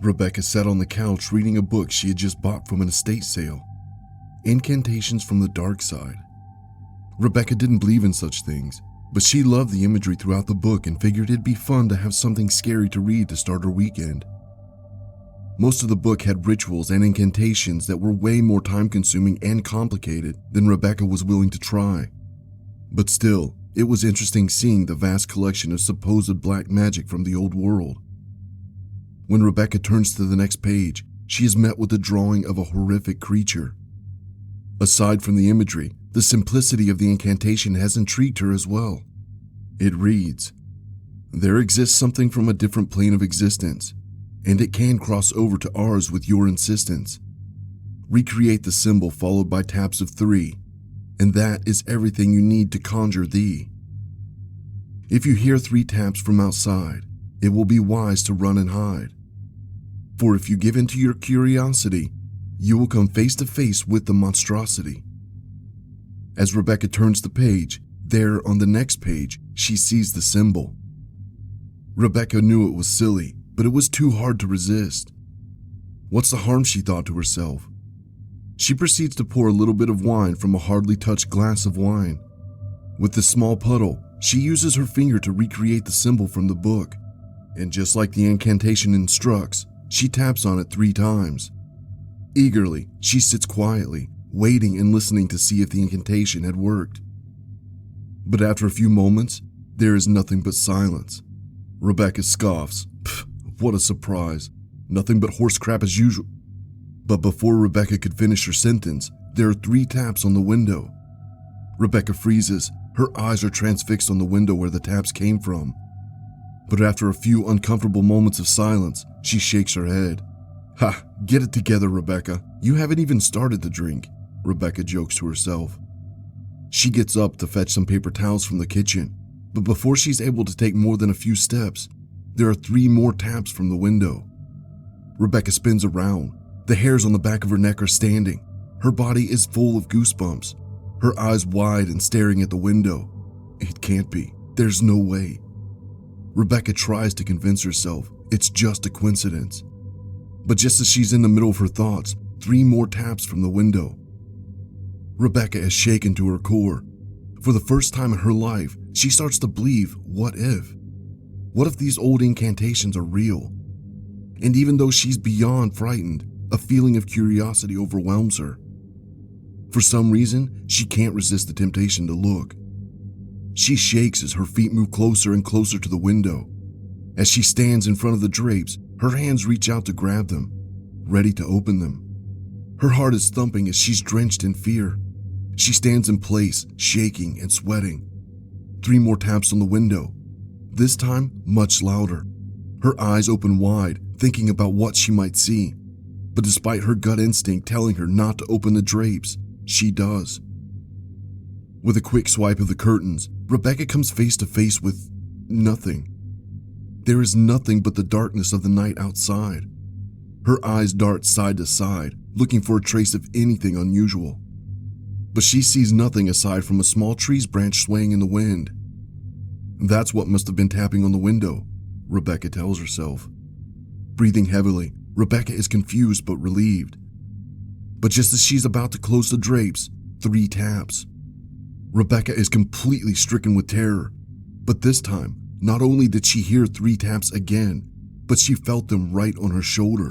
Rebecca sat on the couch reading a book she had just bought from an estate sale. Incantations from the Dark Side. Rebecca didn't believe in such things, but she loved the imagery throughout the book and figured it'd be fun to have something scary to read to start her weekend. Most of the book had rituals and incantations that were way more time-consuming and complicated than Rebecca was willing to try. But still, it was interesting seeing the vast collection of supposed black magic from the old world. When Rebecca turns to the next page, she is met with a drawing of a horrific creature. Aside from the imagery, the simplicity of the incantation has intrigued her as well. It reads, "There exists something from a different plane of existence, and it can cross over to ours with your insistence. Recreate the symbol followed by taps of 3, and that is everything you need to conjure thee. If you hear 3 taps from outside, it will be wise to run and hide. For if you give in to your curiosity, you will come face to face with the monstrosity." As Rebecca turns the page, there on the next page, she sees the symbol. Rebecca knew it was silly, but it was too hard to resist. What's the harm, she thought to herself. She proceeds to pour a little bit of wine from a hardly touched glass of wine. With the small puddle, she uses her finger to recreate the symbol from the book, and just like the incantation instructs, she taps on it 3 times. Eagerly, she sits quietly, waiting and listening to see if the incantation had worked. But after a few moments, there is nothing but silence. Rebecca scoffs. Pfft, what a surprise. Nothing but horse crap as usual. But before Rebecca could finish her sentence, there are 3 taps on the window. Rebecca freezes. Her eyes are transfixed on the window where the taps came from. But after a few uncomfortable moments of silence, she shakes her head. "Ha, get it together, Rebecca. You haven't even started the drink," Rebecca jokes to herself. She gets up to fetch some paper towels from the kitchen, but before she's able to take more than a few steps, there are 3 more taps from the window. Rebecca spins around. The hairs on the back of her neck are standing. Her body is full of goosebumps, her eyes wide and staring at the window. It can't be. There's no way. Rebecca tries to convince herself it's just a coincidence. But just as she's in the middle of her thoughts, 3 more taps from the window. Rebecca is shaken to her core. For the first time in her life, she starts to believe, what if? What if these old incantations are real? And even though she's beyond frightened, a feeling of curiosity overwhelms her. For some reason, she can't resist the temptation to look. She shakes as her feet move closer and closer to the window. As she stands in front of the drapes, her hands reach out to grab them, ready to open them. Her heart is thumping as she's drenched in fear. She stands in place, shaking and sweating. 3 more taps on the window, this time much louder. Her eyes open wide, thinking about what she might see. But despite her gut instinct telling her not to open the drapes, she does. With a quick swipe of the curtains, Rebecca comes face to face with nothing. There is nothing but the darkness of the night outside. Her eyes dart side to side, looking for a trace of anything unusual. But she sees nothing aside from a small tree's branch swaying in the wind. That's what must have been tapping on the window, Rebecca tells herself. Breathing heavily, Rebecca is confused but relieved. But just as she's about to close the drapes, 3 taps. Rebecca is completely stricken with terror. But this time, not only did she hear 3 taps again, but she felt them right on her shoulder.